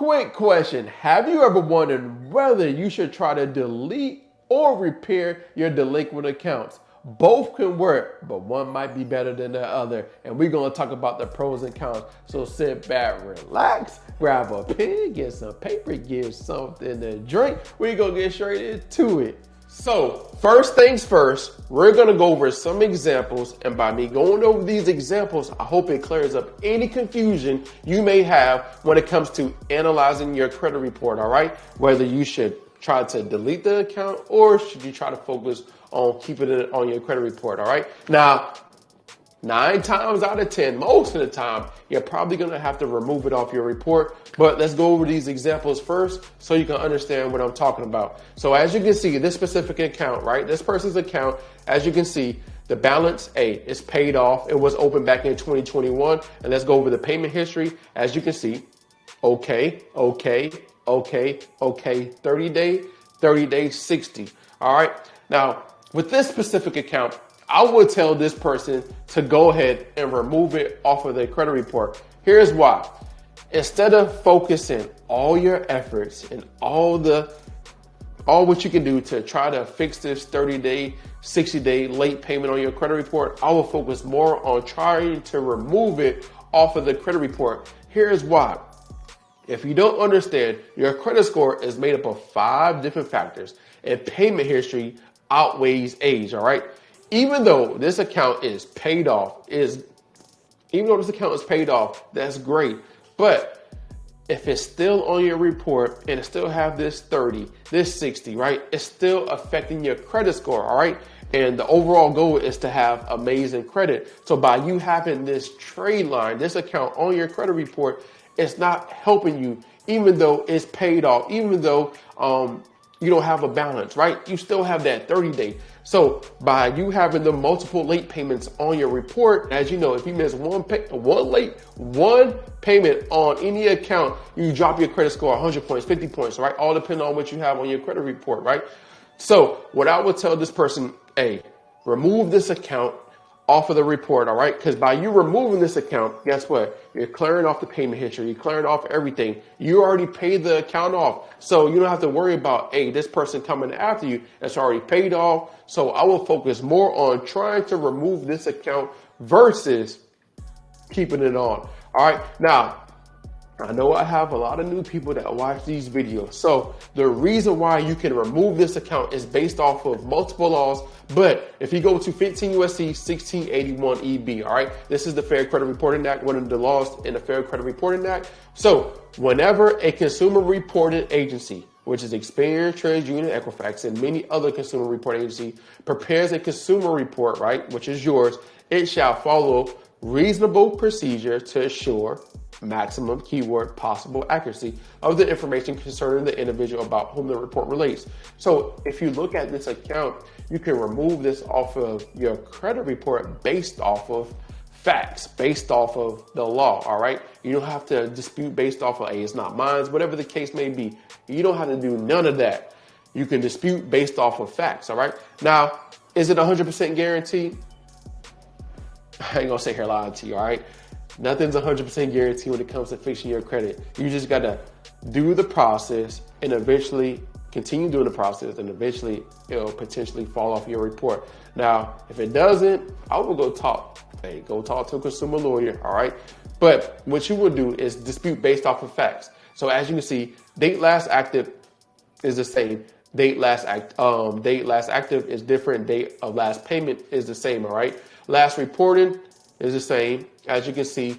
Quick question. Have you ever wondered whether you should try to delete or repair your delinquent accounts? Both can work, but one might be better than the other. And we're going to talk about the pros and cons. So sit back, relax, grab a pen, get some paper, get something to drink. We're going to get straight into it. So first things first, we're going to go over some examples. And by me going over these examples, I hope it clears up any confusion you may have when it comes to analyzing your credit report. All right. Whether you should try to delete the account or should you try to focus on keeping it on your credit report. All right. Now, 9 times out of 10, most of the time, you're probably going to have to remove it off your report. But let's go over these examples first so you can understand what I'm talking about. So as you can see, this specific account, right? This person's account, as you can see, the balance, is paid off. It was opened back in 2021. And let's go over the payment history. As you can see, okay, 30 days, 60. All right. Now, with this specific account, I would tell this person to go ahead and remove it off of their credit report. Here's why. Instead of focusing all your efforts and all what you can do to try to fix this 30-day, 60-day late payment on your credit report, I will focus more on trying to remove it off of the credit report. Here's why. If you don't understand, your credit score is made up of 5 different factors, and payment history outweighs age. All right. Even though this account is paid off, that's great. But if it's still on your report and it still have this 30, this 60, right? It's still affecting your credit score. All right. And the overall goal is to have amazing credit. So by you having this trade line, this account on your credit report, it's not helping you, even though it's paid off, even though, you don't have a balance, right? You still have that 30-day. So by you having the multiple late payments on your report, as you know, if you miss one payment on any account, you drop your credit score 100 points, 50 points, right? All depending on what you have on your credit report, right? So what I would tell this person, remove this account off of the report, all right? Because by you removing this account, guess what? You're clearing off the payment history. You're clearing off everything. You already paid the account off. So you don't have to worry about, this person coming after you. It's already paid off. So I will focus more on trying to remove this account versus keeping it on. All right. Now, I know I have a lot of new people that watch these videos. So the reason why you can remove this account is based off of multiple laws. But if you go to 15 USC 1681 EB, all right, this is the Fair Credit Reporting Act, one of the laws in the Fair Credit Reporting Act. So whenever a consumer reporting agency, which is Experian, TransUnion, Equifax, and many other consumer reporting agencies, prepares a consumer report, right, which is yours, it shall follow reasonable procedure to assure maximum keyword possible accuracy of the information concerning the individual about whom the report relates. So if you look at this account, you can remove this off of your credit report based off of facts, based off of the law. All right. You don't have to dispute based off of, it's not mine, whatever the case may be. You don't have to do none of that. You can dispute based off of facts. All right. Now, is it 100% guaranteed? I ain't gonna sit here lying to you. All right. Nothing's 100% guaranteed when it comes to fixing your credit. You just got to do the process and eventually continue doing the process, and eventually it'll potentially fall off your report. Now, if it doesn't, I will go talk to a consumer lawyer. All right. But what you will do is dispute based off of facts. So as you can see, date last active is the same. Date last active is different. Date of last payment is the same. All right. Last reporting is the same. As you can see,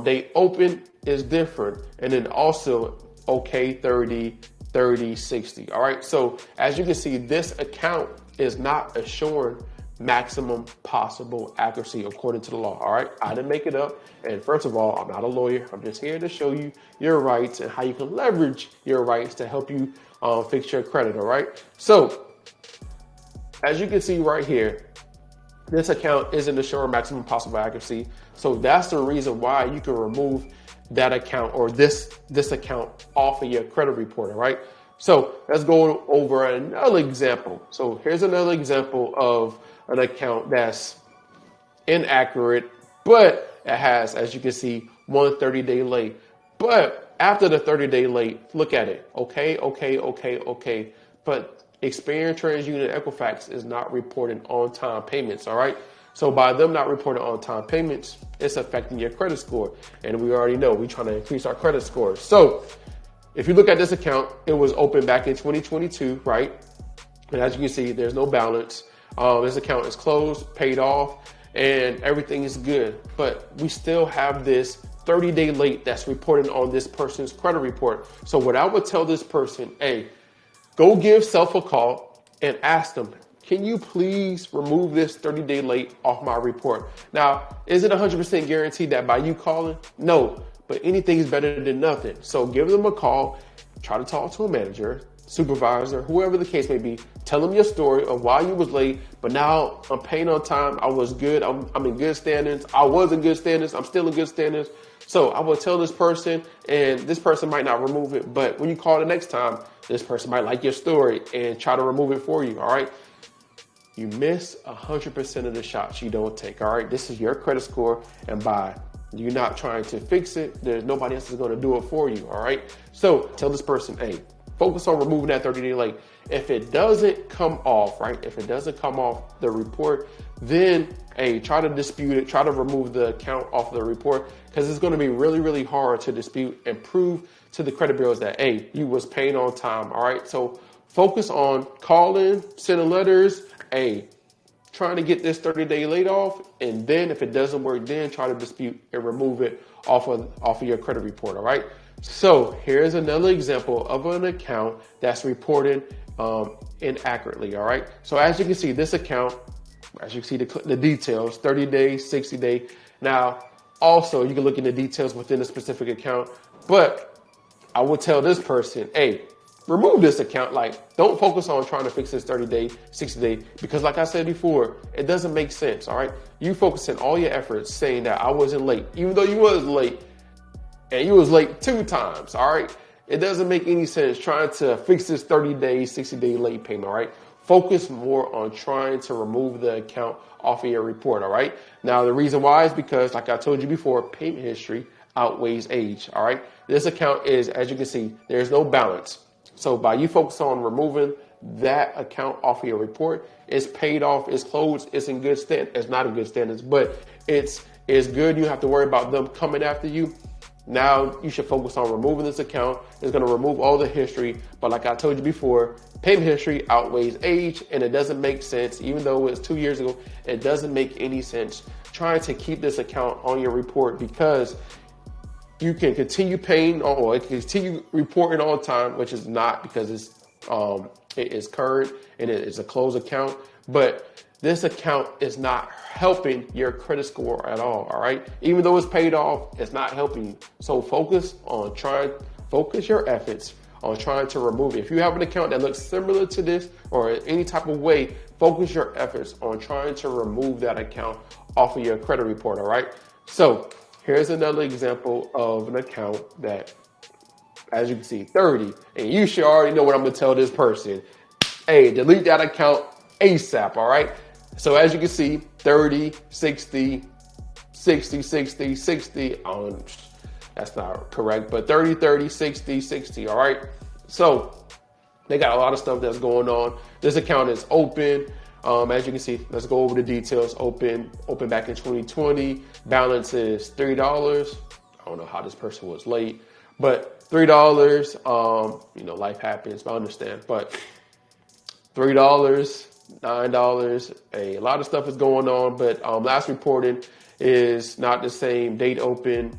date open is different. And then also, 30, 60. All right. So as you can see, this account is not assuring maximum possible accuracy according to the law. All right. I didn't make it up. And first of all, I'm not a lawyer. I'm just here to show you your rights and how you can leverage your rights to help you fix your credit. All right. So as you can see right here, this account isn't assuring maximum possible accuracy. So that's the reason why you can remove that account or this account off of your credit report. All right. So let's go over another example. So here's another example of an account that's inaccurate, but it has, as you can see, 1 30-day late. But After the 30-day late, look at it. Okay, okay, okay, okay. But Experian, TransUnion, Equifax is not reporting on-time payments, all right? So by them not reporting on-time payments, it's affecting your credit score. And we already know we're trying to increase our credit score. So if you look at this account, it was opened back in 2022, right? And as you can see, there's no balance. This account is closed, paid off, and everything is good. But we still have this 30-day late that's reported on this person's credit report. So what I would tell this person, hey, go give self a call and ask them, can you please remove this 30-day late off my report? Now, is it 100% guaranteed that by you calling? No, but anything is better than nothing. So give them a call, try to talk to a manager, supervisor, whoever the case may be. Tell them your story of why you was late, but now I'm paying on time. I was good. I'm in good standings. I was in good standings. I'm still in good standings. So I will tell this person, and this person might not remove it, but when you call the next time, this person might like your story and try to remove it for you, all right? You miss 100% of the shots you don't take, all right? This is your credit score, and by you not trying to fix it, there's nobody else is going to do it for you, all right? So tell this person, hey, focus on removing that 30-day late. If it doesn't come off, right? If it doesn't come off the report, then hey, try to dispute it. Try to remove the account off the report, because it's going to be really, really hard to dispute and prove to the credit bureaus that, hey, you was paying on time. All right. So focus on calling, sending letters, hey, trying to get this 30-day late off. And then if it doesn't work, then try to dispute and remove it off of your credit report. All right. So here's another example of an account that's reported inaccurately. All right. So as you can see, this account, as you can see the details, 30 days, 60 day. Now, also you can look in the details within a specific account, but I will tell this person, hey, remove this account. Like, don't focus on trying to fix this 30 day, 60 day, because like I said before, it doesn't make sense. All right. You focusing all your efforts saying that I wasn't late, even though you was late. And you was late 2 times, all right? It doesn't make any sense trying to fix this 30-day, 60-day late payment, all right? Focus more on trying to remove the account off of your report, all right? Now, the reason why is because, like I told you before, payment history outweighs age, all right? This account is, as you can see, there's no balance. So by you focus on removing that account off of your report, it's paid off, it's closed, it's in good stand. It's not in good standards, but it's good. You don't have to worry about them coming after you. Now you should focus on removing this account. It's going to remove all the history. But like I told you before, payment history outweighs age, and it doesn't make sense. Even though it's 2 years ago, it doesn't make any sense trying to keep this account on your report, because you can continue paying or continue reporting on time, which is not, because it is current and it is a closed account. But this account is not helping your credit score at all right? Even though it's paid off, it's not helping you. So focus your efforts on trying to remove it. If you have an account that looks similar to this or any type of way, focus your efforts on trying to remove that account off of your credit report, all right? So here's another example of an account that, as you can see, 30, and you should already know what I'm gonna tell this person. Hey, delete that account ASAP, all right? So as you can see, 30, 60, 60, 60, 60. That's not correct, but 30, 30, 60, 60, all right? So they got a lot of stuff that's going on. This account is open. As you can see, let's go over the details. Open back in 2020. Balance is $3. I don't know how this person was late, but $3. Life happens, I understand, but $3. $9. A lot of stuff is going on, but last reporting is not the same. Date open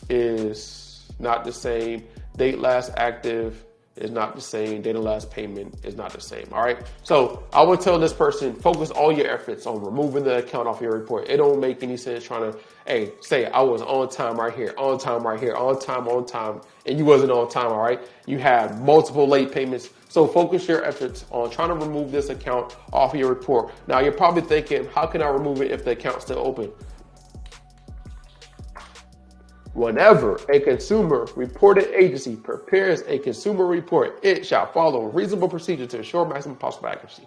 is not the same. Date last active is not the same. Date of last payment is not the same. All right. So I would tell this person, focus all your efforts on removing the account off your report. It don't make any sense trying to, say I was on time right here, on time right here, on time, and you wasn't on time. All right. You had multiple late payments. So focus your efforts on trying to remove this account off of your report. Now you're probably thinking, how can I remove it if the account's still open? Whenever a consumer reporting agency prepares a consumer report, it shall follow a reasonable procedure to ensure maximum possible accuracy.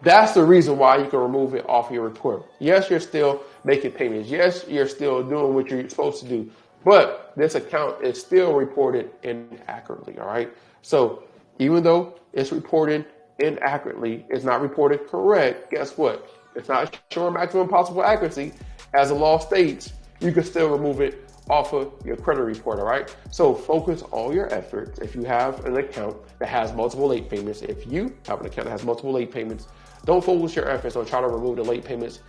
That's the reason why you can remove it off your report. Yes, you're still making payments. Yes, you're still doing what you're supposed to do. But this account is still reported inaccurately, all right? So even though it's reported inaccurately, it's not reported correct, guess what? It's not showing maximum possible accuracy. As the law states, you can still remove it off of your credit report, all right? So focus all your efforts. If you have an account that has multiple late payments, if you have an account that has multiple late payments, don't focus your efforts on trying to remove the late payments.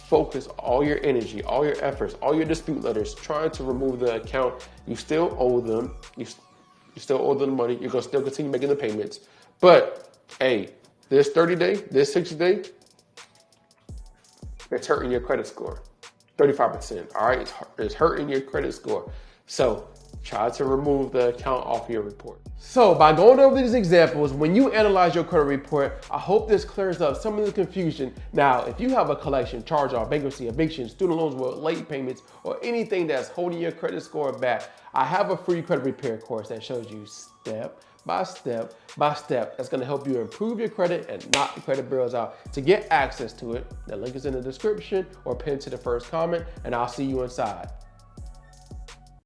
Focus all your energy, all your efforts, all your dispute letters, trying to remove the account. You still owe them. You still owe them money. You're going to still continue making the payments. But, hey, this 30-day, this 60-day, it's hurting your credit score. 35%, all right? It's hurting your credit score. So try to remove the account off your report. So by going over these examples, when you analyze your credit report, I hope this clears up some of the confusion. Now, if you have a collection, charge-off, bankruptcy, eviction, student loans with late payments, or anything that's holding your credit score back, I have a free credit repair course that shows you step by step that's going to help you improve your credit and knock the credit bureaus out. To get access to it, the link is in the description or pinned to the first comment, and I'll see you inside.